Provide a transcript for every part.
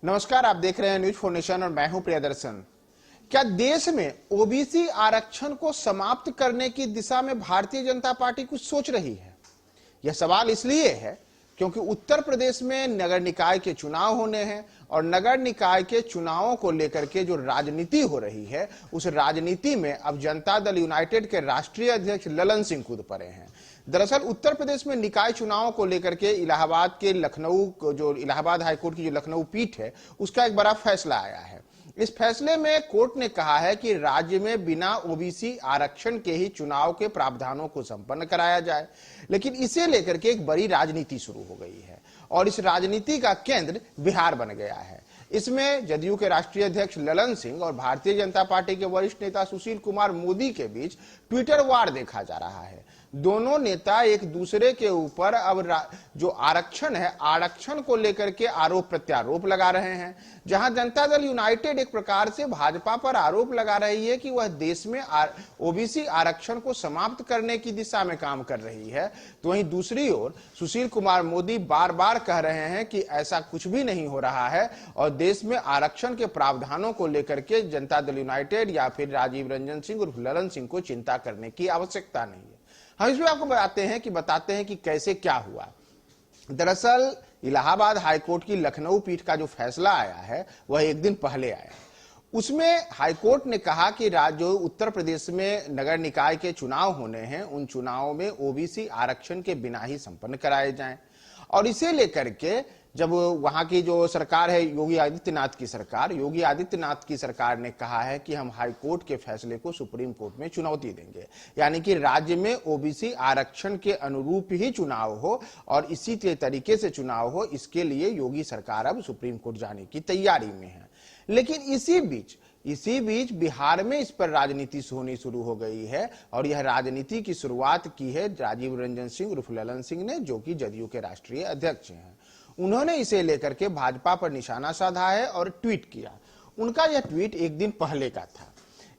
नमस्कार, आप देख रहे हैं न्यूज 4 नेशन और मैं हूं प्रियदर्शन। क्या देश में ओबीसी आरक्षण को समाप्त करने की दिशा में भारतीय जनता पार्टी कुछ सोच रही है? यह सवाल इसलिए है क्योंकि उत्तर प्रदेश में नगर निकाय के चुनाव होने हैं और नगर निकाय के चुनावों को लेकर के जो राजनीति हो रही है, उस राजनीति में अब जनता दल यूनाइटेड के राष्ट्रीय अध्यक्ष ललन सिंह कूद पड़े हैं। दरअसल उत्तर प्रदेश में निकाय चुनावों को लेकर के इलाहाबाद के लखनऊ, जो इलाहाबाद हाईकोर्ट की जो लखनऊ पीठ है, उसका एक बड़ा फैसला आया है। इस फैसले में कोर्ट ने कहा है कि राज्य में बिना ओबीसी आरक्षण के ही चुनाव के प्रावधानों को संपन्न कराया जाए, लेकिन इसे लेकर के एक बड़ी राजनीति शुरू हो गई है और इस राजनीति का केंद्र बिहार बन गया है। इसमें जदयू के राष्ट्रीय अध्यक्ष ललन सिंह और भारतीय जनता पार्टी के वरिष्ठ नेता सुशील कुमार मोदी के बीच ट्विटर वार देखा जा रहा है। दोनों नेता एक दूसरे के ऊपर अब जो आरक्षण है, आरक्षण को लेकर के आरोप प्रत्यारोप लगा रहे हैं। जहां जनता दल यूनाइटेड एक प्रकार से भाजपा पर आरोप लगा रही है कि वह देश में ओबीसी आरक्षण को समाप्त करने की दिशा में काम कर रही है, तो वहीं दूसरी ओर सुशील कुमार मोदी बार बार कह रहे हैं कि ऐसा कुछ भी नहीं हो रहा है और देश में आरक्षण के प्रावधानों को लेकर के जनता दल यूनाइटेड या फिर राजीव रंजन सिंह और ललन सिंह को चिंता करने की आवश्यकता नहीं है। हम इसमें आपको बताते हैं कि कैसे क्या हुआ। दरअसल इलाहाबाद हाईकोर्ट की लखनऊ पीठ का जो फैसला आया है, वह एक दिन पहले आया। उसमें हाईकोर्ट ने कहा कि राज्य उत्तर प्रदेश में नगर निकाय के चुनाव होने हैं, उन चुनावों में ओबीसी आरक्षण के बिना ही संपन्न कराए जाएं और इसे लेकर के जब वहां की जो सरकार है योगी आदित्यनाथ की सरकार ने कहा है कि हम हाई कोर्ट के फैसले को सुप्रीम कोर्ट में चुनौती देंगे, यानी कि राज्य में ओबीसी आरक्षण के अनुरूप ही चुनाव हो और इसी तरीके से चुनाव हो, इसके लिए योगी सरकार अब सुप्रीम कोर्ट जाने की तैयारी में है। लेकिन इसी बीच बिहार में इस पर राजनीति होनी शुरू हो गई है और यह राजनीति की शुरुआत की है राजीव रंजन सिंह उर्फ ललन सिंह ने, जो कि जदयू के राष्ट्रीय अध्यक्ष हैं। उन्होंने इसे लेकर के भाजपा पर निशाना साधा है और ट्वीट किया। उनका यह ट्वीट एक दिन पहले का था।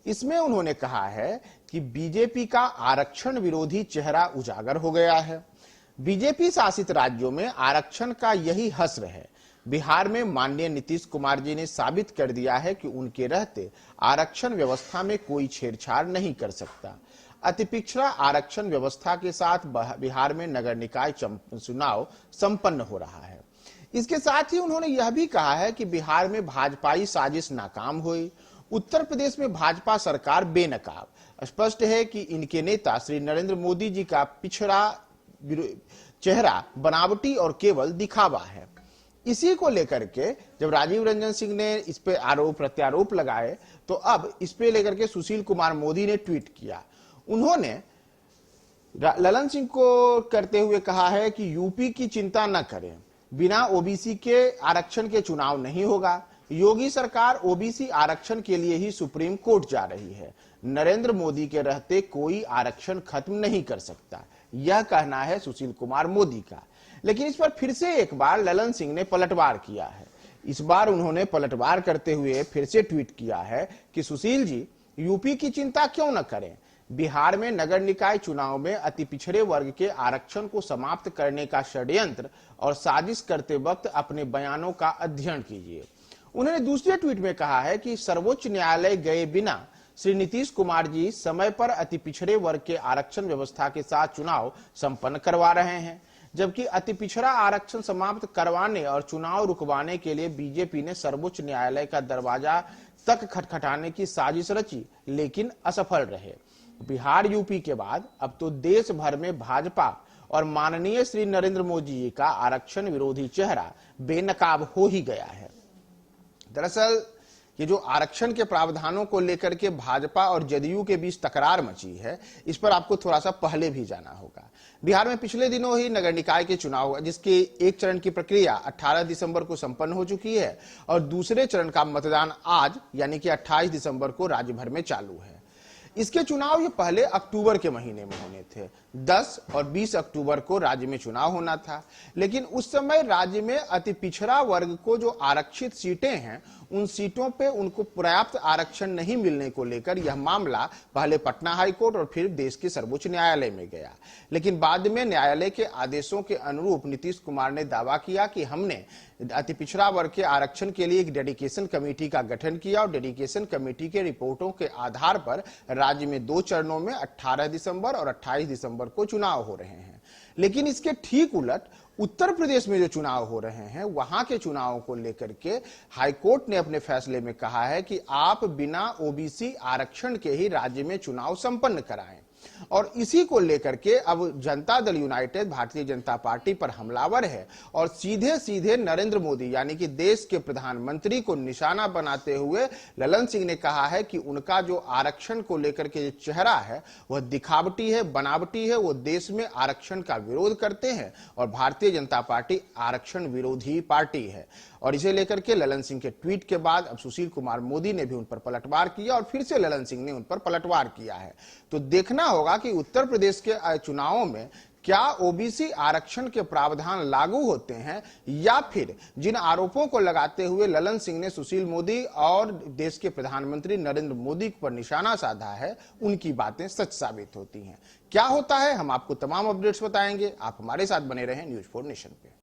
इसमें उन्होंने कहा है कि बीजेपी का आरक्षण विरोधी चेहरा उजागर हो गया है। बीजेपी शासित राज्यों में आरक्षण का यही हश्र है। बिहार में माननीय नीतीश कुमार जी ने साबित कर दिया है कि उनके रहते आरक्षण व्यवस्था में कोई छेड़छाड़ नहीं कर सकता। अति पिछड़ा आरक्षण व्यवस्था के साथ बिहार में नगर निकाय चुनाव संपन्न हो रहा है। इसके साथ ही उन्होंने यह भी कहा है कि बिहार में भाजपाई साजिश नाकाम हुई, उत्तर प्रदेश में भाजपा सरकार बेनकाब। स्पष्ट है कि इनके नेता श्री नरेंद्र मोदी जी का पिछड़ा चेहरा बनावटी और केवल दिखावा है। इसी को लेकर के जब राजीव रंजन सिंह ने इस पे आरोप प्रत्यारोप लगाए, तो अब इस पे लेकर के सुशील कुमार मोदी ने ट्वीट किया। उन्होंने ललन सिंह को करते हुए कहा है कि यूपी की चिंता न करें, बिना ओबीसी के आरक्षण के चुनाव नहीं होगा। योगी सरकार ओबीसी आरक्षण के लिए ही सुप्रीम कोर्ट जा रही है। नरेंद्र मोदी के रहते कोई आरक्षण खत्म नहीं कर सकता, यह कहना है सुशील कुमार मोदी का। लेकिन इस पर फिर से एक बार ललन सिंह ने पलटवार किया है। इस बार उन्होंने पलटवार करते हुए फिर से ट्वीट किया है कि सुशील जी, यूपी की चिंता क्यों न करें, बिहार में नगर निकाय चुनाव में अति पिछड़े वर्ग के आरक्षण को समाप्त करने का षड्यंत्र और साजिश करते वक्त अपने बयानों का अध्ययन कीजिए। उन्होंने दूसरे ट्वीट में कहा है कि सर्वोच्च न्यायालय गए बिना श्री नीतीश कुमार जी समय पर अति पिछड़े वर्ग के आरक्षण व्यवस्था के साथ चुनाव संपन्न करवा रहे हैं, जबकि अति पिछड़ा आरक्षण समाप्त करवाने और चुनाव रुकवाने के लिए बीजेपी ने सर्वोच्च न्यायालय का दरवाजा तक खटखटाने की साजिश रची, लेकिन असफल रहे। बिहार यूपी के बाद अब तो देश भर में भाजपा और माननीय श्री नरेंद्र मोदी जी का आरक्षण विरोधी चेहरा बेनकाब हो ही गया है। दरअसल ये जो आरक्षण के प्रावधानों को लेकर के भाजपा और जदयू के बीच तकरार मची है, इस पर आपको थोड़ा सा पहले भी जाना होगा। बिहार में पिछले दिनों ही नगर निकाय के चुनाव हुआ, जिसके एक चरण की प्रक्रिया 18 दिसंबर को संपन्न हो चुकी है और दूसरे चरण का मतदान आज यानी कि 28 दिसंबर को राज्य भर में चालू है। इसके चुनाव ये पहले अक्टूबर के महीने में होने थे। 10 और 20 अक्टूबर को राज्य में चुनाव होना था, लेकिन उस समय राज्य में अति पिछड़ा वर्ग को जो आरक्षित सीटें हैं, उन सीटों पे उनको पर्याप्त आरक्षण नहीं मिलने को लेकर यह मामला पहले पटना हाईकोर्ट और फिर देश के सर्वोच्च न्यायालय में गया। लेकिन बाद में न्यायालय के आदेशों के अनुरूप नीतीश कुमार ने दावा किया कि हमने अति पिछड़ा वर्ग के आरक्षण के लिए एक डेडिकेशन कमेटी का गठन किया और डेडिकेशन कमेटी के रिपोर्टों के आधार पर राज्य में 2 चरणों में 18 दिसंबर और 28 दिसंबर को चुनाव हो रहे हैं। लेकिन इसके ठीक उलट उत्तर प्रदेश में जो चुनाव हो रहे हैं, वहां के चुनावों को लेकर के हाईकोर्ट ने अपने फैसले में कहा है कि आप बिना ओबीसी आरक्षण के ही राज्य में चुनाव संपन्न कराएं। और इसी को लेकर के अब जनता दल यूनाइटेड भारतीय जनता पार्टी पर हमलावर है और सीधे सीधे नरेंद्र मोदी यानी कि देश के प्रधानमंत्री को निशाना बनाते हुए ललन सिंह ने कहा है कि उनका जो आरक्षण को लेकर के जो चेहरा है वह दिखावटी है, बनावटी है। वो देश में आरक्षण का विरोध करते हैं और भारतीय जनता पार्टी आरक्षण विरोधी पार्टी है। और इसे लेकर के ललन सिंह के ट्वीट के बाद अब सुशील कुमार मोदी ने भी उन पर पलटवार किया और फिर से ललन सिंह ने उन पर पलटवार किया है। तो देखना होगा कि उत्तर प्रदेश के चुनावों में क्या ओबीसी आरक्षण के प्रावधान लागू होते हैं या फिर जिन आरोपों को लगाते हुए ललन सिंह ने सुशील मोदी और देश के प्रधानमंत्री नरेंद्र मोदी पर निशाना साधा है, उनकी बातें सच साबित होती हैं। क्या होता है, हम आपको तमाम अपडेट्स बताएंगे। आप हमारे साथ बने रहें न्यूज़ 4 नेशन पे।